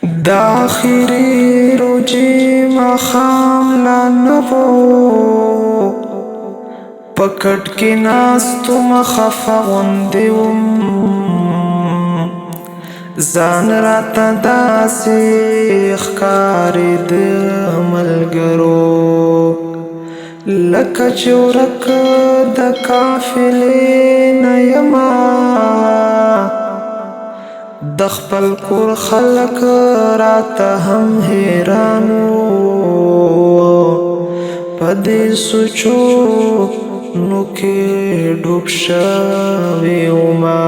دا آخري روجي ماښام لا نغو پکټ کې ناستو مخفه غوندې وم ځان راته داسې ښکارېده ملګرو لکه چې ورک د قافلې نه یمه د خپل کور خلک راته هم حیران وو په دې سوچونو کې ډوب شوی ومه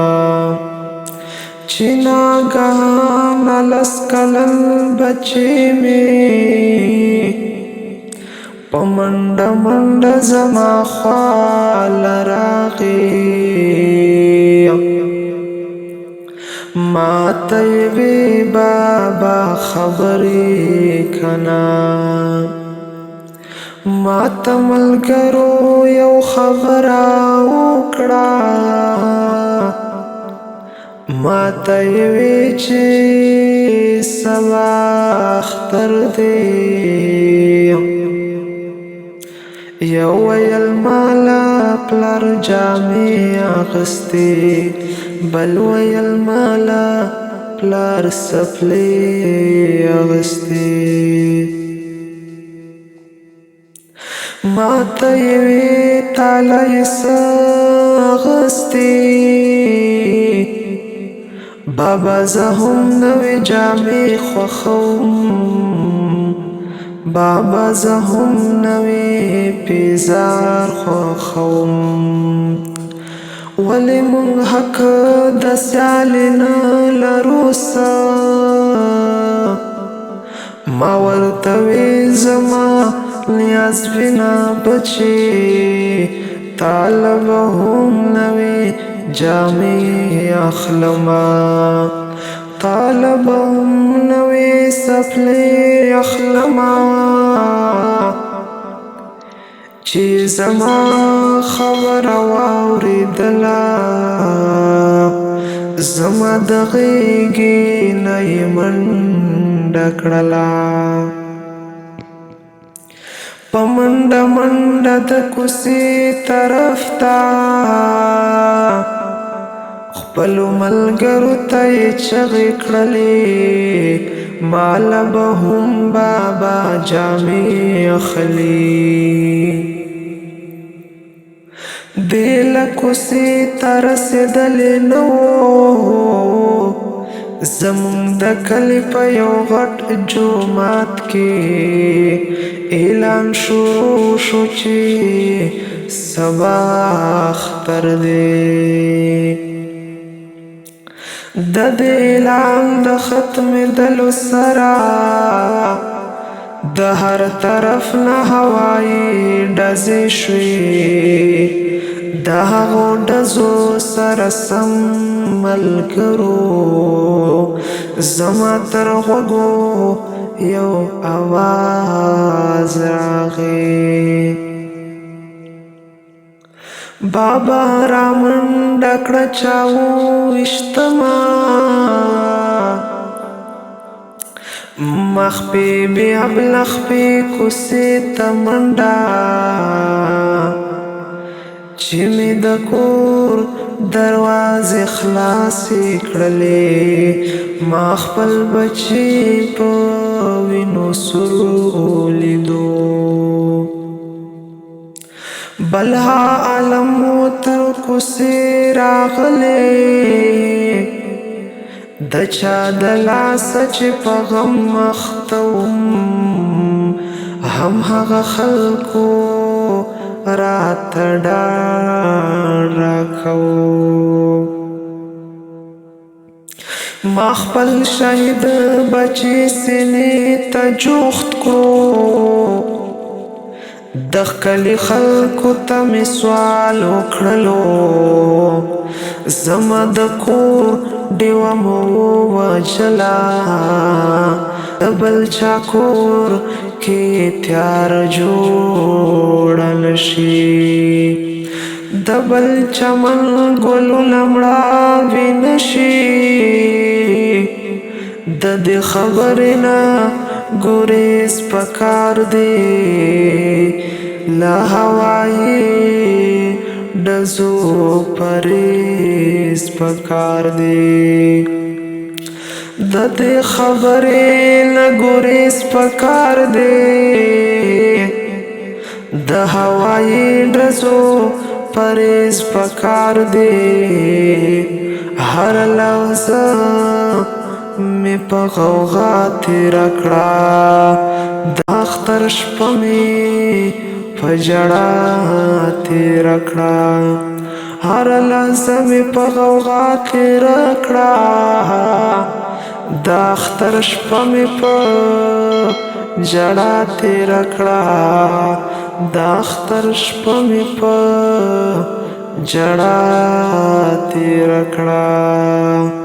چې ناګهانه لس کلن بچی مې په منډه منډه زما خواله راغی ما ته یې وی بابا خبرې کنه ما ته ملګرو یو خبره وکړه ما ته یې وی چې سبا اختر دی یو ویل مالا پلار جامې اغستې بل ویل مالا پلار سپلې اغستې ما ته یې وی تاله یې څه اغستې بابا زه هم نوې جامې خوښوم بابا زه هم نوې پیزار خوښوم ولې مونږ حق د سیالې نه لرو څه ما ورته وی زما نیاز بنا بچې تاله به هم نوې جامې اخلمه تاله به هم نوې څپلې اخلمه چې زما خبره واورېدله زما د غېږې نه یې منډه کړله په منډه منډه د کوڅې طرف ته خپلو ملګرو ته یې چغې کړلې ماله به هم بابا جامې اخلي دی له کوڅې ته رسېدلې نه وو زمونږ د کلي په یو غټ جومات کې اعلان شروع شو چې سبا اختر دی د دې اعلان د ختمېدلو سره د هر طرف نه هوایي ډزې شوې د هغو ډزو سره سم ملګرو زما تر غوږو یو آواز راغی بابا را منډه کړه چا وویشتمه مخ پې بیا بلخ پې کوڅې ته منډه چې مې د کور دروازې خلاصې کړلې ما خپل بچی په وینو سور لیدو بلها عالم تر کوڅې راغلی د چا د لاسه چې په غم مخته وم هم هغه خلکو راته ډاډ راکوو ما خپل شهید بچی سینې ته جوخت کړو د ښکلي خلکو ته مې سوال وکړلو زما د کور ډیوه مو ووژله د بل چا کور کې تیار جوړل شي د بل چمن ګلونه مړاوي نشي د دې خبرې نه ګریز پکار دی له هوایي ډزو پرهیز پکار دی د دې خبرې نه ګریز پکار دی د هوایي ډزو پرهیز پکار دی هر لحظه می په غوغا تیره کړه د اختر شپه می په ژړا تیره کړه هر لحظه می په غوغا تیره کړه د اختر شپه می په ژړا تیره کړه د اختر شپه می په ژړا تیره کړه